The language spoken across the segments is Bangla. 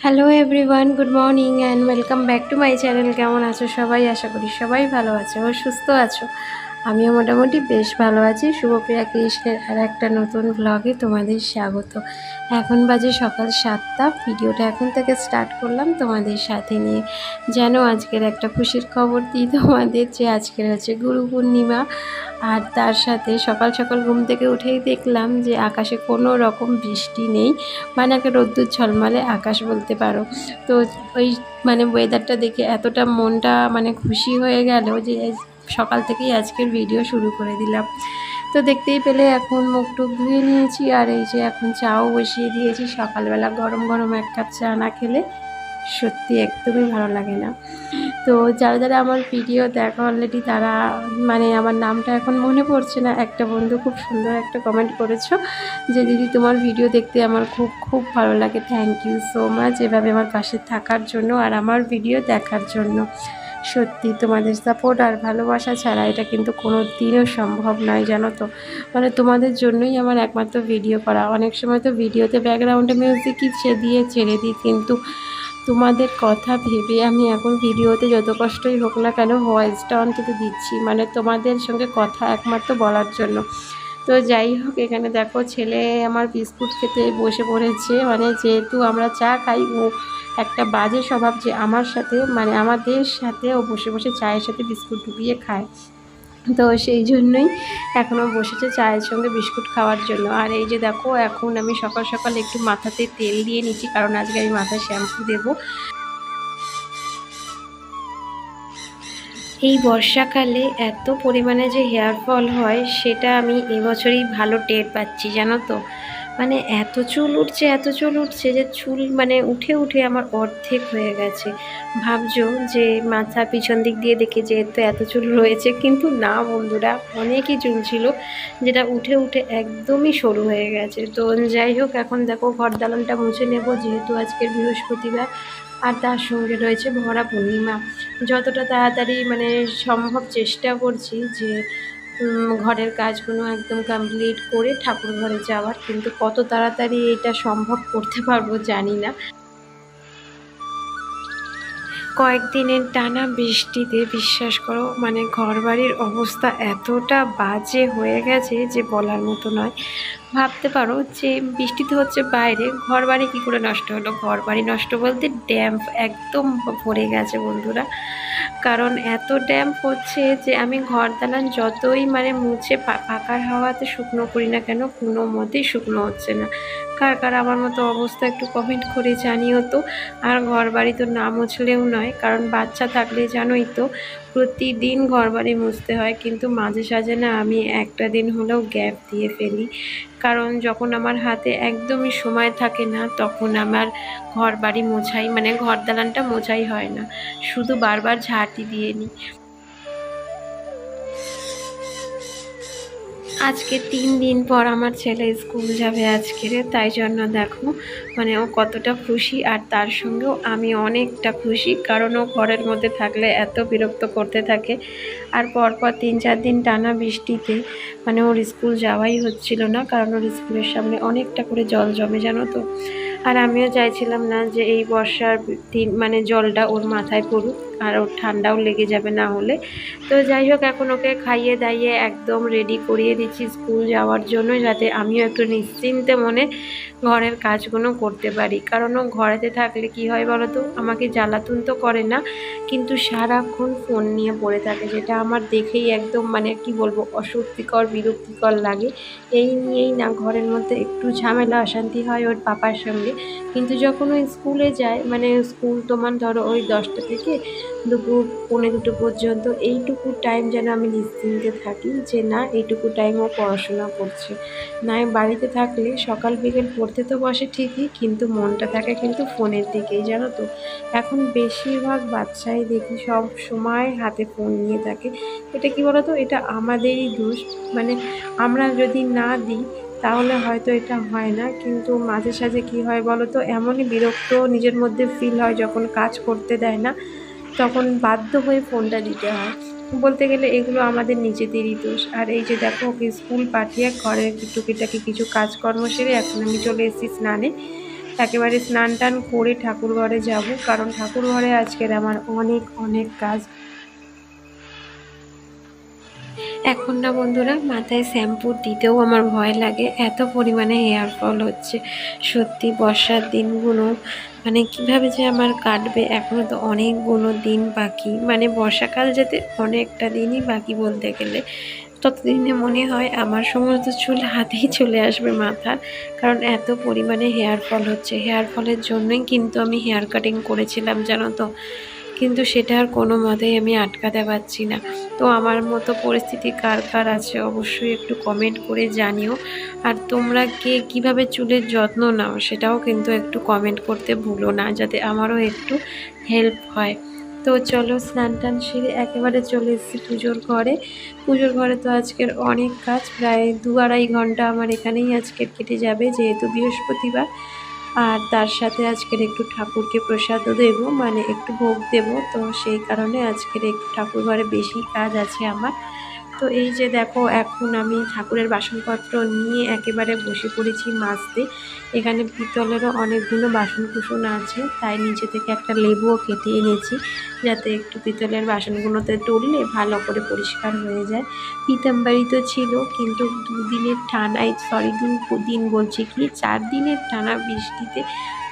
Hello everyone, good morning and welcome back to my channel. কেমন আছো সবাই? আশা করি সবাই ভালো আছো ও সুস্থ আছো। আমিও মোটামুটি বেশ ভালো আছি। শুভপ্রিয়া কৃষ্ণের আর একটা নতুন ব্লগে তোমাদের স্বাগত। এখন বাজে সকাল 7টা। ভিডিওটা এখন থেকে স্টার্ট করলাম তোমাদের সাথে নিয়ে। যেন আজকের একটা খুশির খবর দিই তোমাদের, যে আজকের হচ্ছে গুরু পূর্ণিমা। আর তার সাথে সকাল সকাল ঘুম থেকে উঠেই দেখলাম যে আকাশে কোনো রকম বৃষ্টি নেই, মানে একটা রোদ্দুর ঝলমলে আকাশ বলতে পারো। তো ওই ওয়েদারটা দেখে এতটা মনটা খুশি হয়ে গেল যে সকাল থেকেই আজকের ভিডিও শুরু করে দিলাম। তো দেখতেই পেলে এখন মুখ টুক ধুয়ে নিয়েছি, আর এই যে এখন চাও বসিয়ে দিয়েছি। সকালবেলা গরম গরম এক কাপ চা না খেলে সত্যি একদমই ভালো লাগে না। তো যারা যারা আমার ভিডিও দেখো অলরেডি, তারা আমার নামটা এখন মনে পড়ছে না। একটা বন্ধু খুব সুন্দর একটা কমেন্ট করেছো যে দিদি তোমার ভিডিও দেখতে আমার খুব খুব ভালো লাগে। থ্যাংক ইউ সো মাচ এভাবে আমার পাশে থাকার জন্য আর আমার ভিডিও দেখার জন্য। সত্যি তোমাদের সাপোর্ট আর ভালোবাসা ছাড়া এটা কিন্তু কোনো দিনও সম্ভব নয়, জানো তো। তোমাদের জন্যই আমার একমাত্র ভিডিও করা। অনেক সময় তো ভিডিওতে ব্যাকগ্রাউন্ডে মিউজিকই ছেড়ে দিই, কিন্তু তোমাদের কথা ভেবে আমি এখন ভিডিওতে যত কষ্টই হোক না কেন ভয়েসটা অন্তত দিচ্ছি, তোমাদের সঙ্গে কথা একমাত্র বলার জন্য। তো যাই হোক, এখানে দেখো ছেলে আমার বিস্কুট খেতে বসে পড়েছে। যেহেতু আমরা চা খাই, ও একটা বাজে স্বভাব যে আমার সাথে আমাদের সাথে ও বসে বসে চায়ের সাথে বিস্কুট ডুবিয়ে খায়। তো সেই জন্যই এখনও বসেছে চায়ের সঙ্গে বিস্কুট খাওয়ার জন্য। আর এই যে দেখো, এখন আমি সকাল সকাল একটু মাথাতে তেল দিয়ে নিচ্ছি, কারণ আজকে আমি মাথায় শ্যাম্পু দেবো। এই বর্ষাকালে এত পরিমাণে যে হেয়ার ফল হয় সেটা আমি এবছরই ভালো টের পাচ্ছি, জানো তো। এত চুল উঠছে যে চুল উঠে উঠে আমার অর্ধেক হয়ে গেছে। ভাবছো যে মাথা পিছন দিক দিয়ে দেখে যে এত চুল রয়েছে, কিন্তু না বন্ধুরা, অনেকই চুল ছিল যেটা উঠে উঠে একদমই সরু হয়ে গেছে। তো যাই হোক, এখন দেখো ঘর দালানটা মুছে নেব, যেহেতু আজকের বৃহস্পতিবার আর তার সঙ্গে রয়েছে ভরা পূর্ণিমা। যতটা তাড়াতাড়ি সম্ভব চেষ্টা করছি যে ঘরের কাজগুলো একদম কমপ্লিট করে ঠাকুর ঘরে যাওয়ার, কিন্তু কত তাড়াতাড়ি এটা সম্ভব করতে পারবো জানি না। কয়েকদিনের টানা বৃষ্টিতে বিশ্বাস করো ঘরবাড়ির অবস্থা এতটা বাজে হয়ে গেছে যে বলার মতো নয়। ভাবতে পারো যে বৃষ্টিতে হচ্ছে বাইরে, ঘরবাড়ি কী করে নষ্ট হলো? ঘরবাড়ি নষ্ট বলতে ড্যাম্প একদম ভরে গেছে বন্ধুরা। কারণ এত ড্যাম্প হচ্ছে যে আমি ঘর দালান যতই মুছে পাকার হাওয়াতে শুকনো করি না কেন, কোনো মতেই শুকনো হচ্ছে না। কার কার আমার মতো অবস্থা একটু কমেন্ট করে জানিও তো। আর ঘরবাড়ি তো না মুছলেও নয়, কারণ বাচ্চা থাকলে জানোই তো প্রতিদিন ঘরবাড়ি মুছতে হয়, কিন্তু মাঝে সাঝে না আমি একটা দিন হলেও গ্যাপ দিয়ে ফেলি। কারণ যখন আমার হাতে একদমই সময় থাকে না, তখন আমার ঘরবাড়ি মোছাই ঘর দালানটা মোছাই হয় না, শুধু বারবার ঝাঁটি দিয়ে নিই। আজকে 3 দিন পর আমার ছেলে স্কুল যাবে আজকে, তাই জন্য দেখো ও কতটা খুশি, আর তার সঙ্গেও আমি অনেকটা খুশি, কারণ ও ঘরের মধ্যে থাকলে এত বিরক্ত করতে থাকে। আর পরপর 3-4 দিন টানা বৃষ্টিতে ওর স্কুল যাওয়াই হচ্ছিল না, কারণ ওর স্কুলের সামনে অনেকটা করে জল জমে, জানো তো। আর আমিও চাইছিলাম না যে এই বর্ষার দিন জলটা ওর মাথায় পড়ুক, আর ওর ঠান্ডাও লেগে যাবে না হলে। তো যাই হোক, এখন ওকে খাইয়ে দাইয়ে একদম রেডি করিয়ে দিচ্ছি স্কুল যাওয়ার জন্য, যাতে আমিও একটু নিশ্চিন্তে মনে ঘরের কাজগুলো করতে পারি। কারণ ও ঘরেতে থাকলে কি হয় বলো তো, আমাকে জ্বালাতন তো করে না, কিন্তু সারাক্ষণ ফোন নিয়ে পড়ে থাকে, যেটা আমার দেখেই একদম কি বলবো, অস্বস্তিকর বিরক্তিকর লাগে। এই নিয়েই না ঘরের মধ্যে একটু ঝামেলা অশান্তি হয় ওর পাপার সঙ্গে। কিন্তু যখন ও স্কুলে যায়, স্কুল তোমার ধরো ওই 10টা থেকে দুপুর 1:45 পর্যন্ত, এইটুকু টাইম যেন আমি নিশ্চিন্তে থাকি যে না, এইটুকু টাইম ও পড়াশোনা করছে। নয় বাড়িতে থাকলে সকাল বিকেল পড়তে তো বসে ঠিকই, কিন্তু মনটা থাকে কিন্তু ফোনের দিকেই, জানো তো। এখন বেশিরভাগ বাচ্চাই দেখি সব সময় হাতে ফোন নিয়ে থাকে। এটা কি বলো তো, এটা আমাদেরই দোষ। আমরা যদি না দিই তাহলে হয়তো এটা হয় না, কিন্তু মাঝে সাঝে কী হয় বলো তো, এমনই বিরক্ত নিজের মধ্যে ফিল হয় যখন কাজ করতে দেয় না, তখন বাধ্য হয়ে ফোনটা দিতে হয়। বলতে গেলে এগুলো আমাদের নিজেদেরই দোষ। আর এই যে দেখো, ওকে স্কুল পাঠিয়ে ঘরের টুকিটাকি কিছু কাজকর্ম সেরে এখন আমি চলে এসেছি স্নানে। একেবারে স্নান টান করে ঠাকুর ঘরে যাব, কারণ ঠাকুর ঘরে আজকের আমার অনেক অনেক কাজ। এখন না বন্ধুরা, মাথায় শ্যাম্পু দিতেও আমার ভয় লাগে, এত পরিমাণে হেয়ার ফল হচ্ছে। সত্যি বর্ষার দিনগুলো মানে কিভাবে যে আমার কাটবে, এখনও তো অনেকগুলো দিন বাকি, মানে বর্ষাকাল যেতে অনেকটা দিনই বাকি বলতে গেলে। ততদিনে মনে হয় আমার সমস্ত চুল হাতেই চলে আসবে মাথার, কারণ এত পরিমাণে হেয়ার ফল হচ্ছে। হেয়ার ফলের জন্যই কিন্তু আমি হেয়ার কাটিং করেছিলাম জানো তো, কিন্তু সেটা আর কোনো মতেই আমি আটকাতে পারছি না। তো আমার মতো পরিস্থিতি কার কার আছে অবশ্যই একটু কমেন্ট করে জানিও। আর তোমরা কে কীভাবে চুলের যত্ন নাও সেটাও কিন্তু একটু কমেন্ট করতে ভুলো না, যাতে আমারও একটু হেল্প হয়। তো চলো, স্নান টান সেরে একেবারে চলে এসেছি পুজোর ঘরে। পুজোর ঘরে তো আজকের অনেক কাজ, প্রায় 2-2.5 ঘন্টা আমার এখানেই আজকের কেটে যাবে, যেহেতু বৃহস্পতিবার। আর তার সাথে আজকের একটু ঠাকুরকে প্রসাদও দেবো, মানে একটু ভোগ দেবো, তো সেই কারণে আজকের একটু ঠাকুর ঘরে বেশি কাজ আছে আমার। তো এই যে দেখো, এখন আমি ঠাকুরের বাসনপত্র নিয়ে একেবারে বসে পড়েছি মাজতে। এখানে পিতলেরও অনেকগুলো বাসনকুসন আছে, তাই নিচে থেকে একটা লেবুও কেটে এনেছি, যাতে একটু পিতলের বাসনগুলোতে তুললে ভালো করে পরিষ্কার হয়ে যায়। পিতাম্বারি তো ছিল, কিন্তু 2 দিনের টানাই, সরি 2 দিন বলছি কি 4 দিনের টানা বৃষ্টিতে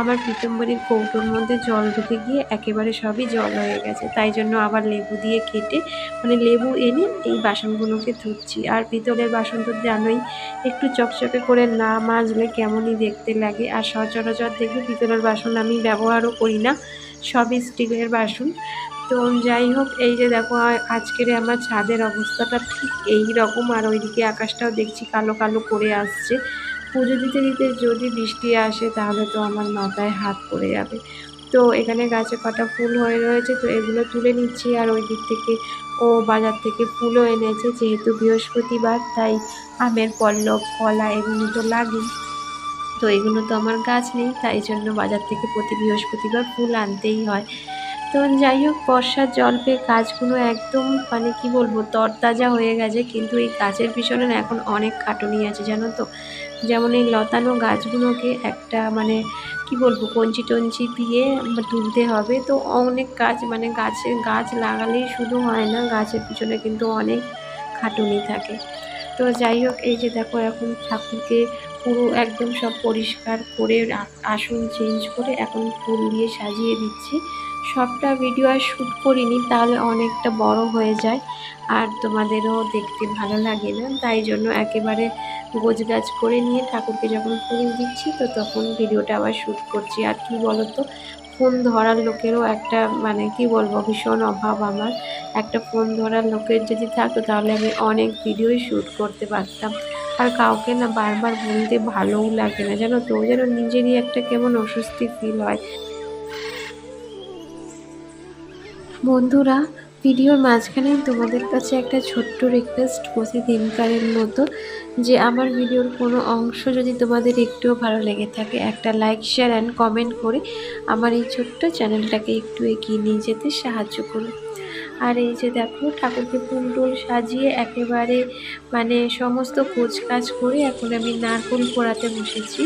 আমার পিতাম্বরীর কৌটোর মধ্যে জল ঢুকে গিয়ে একেবারে সবই জল হয়ে গেছে। তাই জন্য আবার লেবু দিয়ে কেটে, মানে লেবু এনে এই বাসনগুলোকে ধুচ্ছি। আর পিতলের বাসন তো জানোই, একটু চকচকে করে না মাজলে কেমনই দেখতে লাগে। আর সচরাচর দেখি পিতলের বাসন আমি ব্যবহারও করি না, সবই স্টিলের বাসন। তো যাই হোক, এই যে দেখো আজকের আমার ছাদের অবস্থাটা ঠিক এই রকম। আর ওইদিকে আকাশটাও দেখছি কালো কালো করে আসছে। পুজো দিতে দিতে যদি বৃষ্টি আসে তাহলে তো আমার মাথায় হাত পড়ে যাবে। তো এখানে গাছে কটা ফুল হয়ে রয়েছে, তো এগুলো তুলে নিচ্ছি। আর ওই দিক থেকে ও বাজার থেকে ফুলও এনেছে, যেহেতু বৃহস্পতিবার তাই আমের পল্লব, কলা এগুলো তো লাগেই। তো এগুলো তো আমার গাছ নেই, তাই জন্য বাজার থেকে প্রতি বৃহস্পতিবার ফুল আনতেই হয়। তো যাই হোক, বর্ষার জল পেয়ে গাছগুলো একদম মানে কি বলবো তরতাজা হয়ে গেছে। কিন্তু এই গাছের পিছনে না এখন অনেক খাটুনি আছে জানো তো। যেমন এই লতানো গাছগুলোকে একটা মানে কি বলবো কঞ্চি টঞ্চি দিয়ে তুলতে হবে। তো অনেক কাজ, মানে গাছ লাগালেই শুধু হয় না, গাছের পিছনে কিন্তু অনেক খাটুনি থাকে। তো যাই হোক, এই যে দেখো এখন ঠাকুরকে পুরো একদম সব পরিষ্কার করে আসন চেঞ্জ করে এখন ফুল দিয়ে সাজিয়ে দিচ্ছি। সবটা ভিডিও আর শ্যুট করিনি, তাহলে অনেকটা বড় হয়ে যায় আর তোমাদেরও দেখতে ভালো লাগে না, তাই জন্য একেবারে গোছগাছ করে নিয়ে ঠাকুরকে যখন ফুল দিচ্ছি তো তখন ভিডিওটা আবার শ্যুট করছি। আর কি বলতো, ফোন ধরার লোকেরও একটা মানে কি বলবো ভীষণ অভাব আমার। একটা ফোন ধরার লোকের যদি থাকতো তাহলে আমি অনেক ভিডিওই শ্যুট করতে পারতাম। আর কাউকে না বারবার বলতে ভালোও লাগে না জানো তো, যেন নিজেরই একটা কেমন অস্বস্তি ফিল হয়। বন্ধুরা, ভিডিওর মাঝখানে তোমাদের কাছে একটা ছোট্ট রিকোয়েস্ট প্রতিদিনকারের মতো, যে আমার ভিডিওর কোনো অংশ যদি তোমাদের একটুও ভালো লেগে থাকে, একটা লাইক, শেয়ার অ্যান্ড কমেন্ট করে আমার এই ছোট্ট চ্যানেলটাকে একটু এগিয়ে নিয়ে যেতে সাহায্য করো। আর এই যে দেখো, ঠাকুরকে ফুল টুল সাজিয়ে একেবারে মানে সমস্ত কাজ করে এখন আমি নারকেল পোড়াতে বসেছি,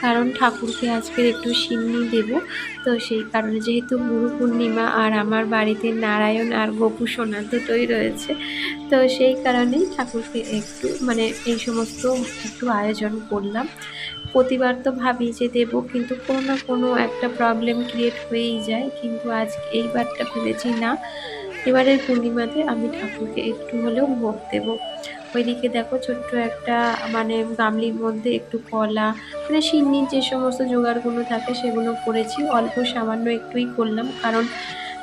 কারণ ঠাকুরকে আজকের একটু সিন্নি দেব। তো সেই কারণে, যেহেতু গুরু পূর্ণিমা আর আমার বাড়িতে নারায়ণ আর গোপু সোনা দুটোই রয়েছে, তো সেই কারণেই ঠাকুরকে একটু মানে এই সমস্ত একটু আয়োজন করলাম। প্রতিবার তো ভাবি যে দেবো, কিন্তু কোনো না কোনো একটা প্রবলেম ক্রিয়েট হয়েই যায়, কিন্তু আজ এইবারটা ভেবেছি না, এবারের পূর্ণিমাতে আমি ঠাকুরকে একটু হলেও ভোগ দেবো। ওইদিকে দেখো, ছোট্ট একটা মানে গামলির মধ্যে একটু কলা, মানে সিন্নির যে সমস্ত জোগাড়গুলো থাকে সেগুলো করেছি, অল্প সামান্য একটুই করলাম, কারণ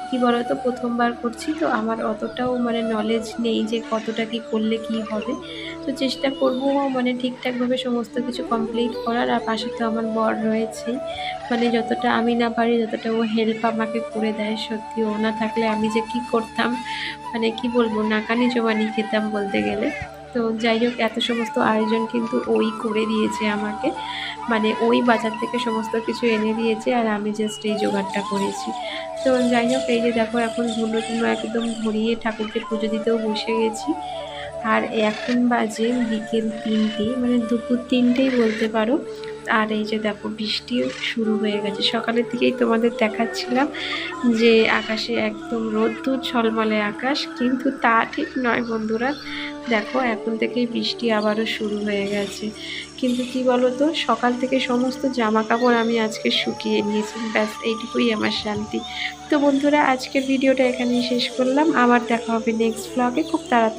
কি বলতো প্রথমবার করছি তো আমার অতটাও মানে নলেজ নেই যে কতটা কি করলে কি হবে। তো চেষ্টা করব মানে ঠিকঠাকভাবে সমস্ত কিছু কমপ্লিট করার। আর পাশে তো আমার বর রয়েছেই, মানে যতটা আমি না পারি ততটা ও হেল্প আমাকে করে দেয়। সত্যি ও না থাকলে আমি যে কি করতাম, মানে কি বলবো নাকানি জোবানি খেতাম বলতে গেলে। তো যাই হোক, এত সমস্ত আয়োজন কিন্তু ওই করে দিয়েছে আমাকে, মানে ওই বাজার থেকে সমস্ত কিছু এনে দিয়েছে আর আমি জাস্ট এই জোগাড়টা করেছি। তো যাই হোক, এই যে দেখো এখন ধুলো টুলো একদম ধরিয়ে ঠাকুরকে পুজো দিতেও বসে গেছি। আর এখন বাজে বিকেল 3টে, মানে দুপুর 3টেই বলতে পারো। আর এই যে দেখো বৃষ্টিও শুরু হয়ে গেছে। সকালের দিকেই তোমাদের দেখাচ্ছিলাম যে আকাশে একদম রোদ্দুর ঝলমলে আকাশ, কিন্তু তা ঠিক নয় বন্ধুরা। দেখো এখন থেকেই বৃষ্টি আবারও শুরু হয়ে গেছে। কিন্তু কি বলো তো, সকাল থেকে সমস্ত জামা কাপড় আমি আজকে শুকিয়ে নিয়েছি, ব্যাস এইটুকুই আমার শান্তি। তো বন্ধুরা, আজকের ভিডিওটা এখানেই শেষ করলাম। আবার দেখা হবে নেক্সট ব্লগে খুব তাড়াতাড়ি।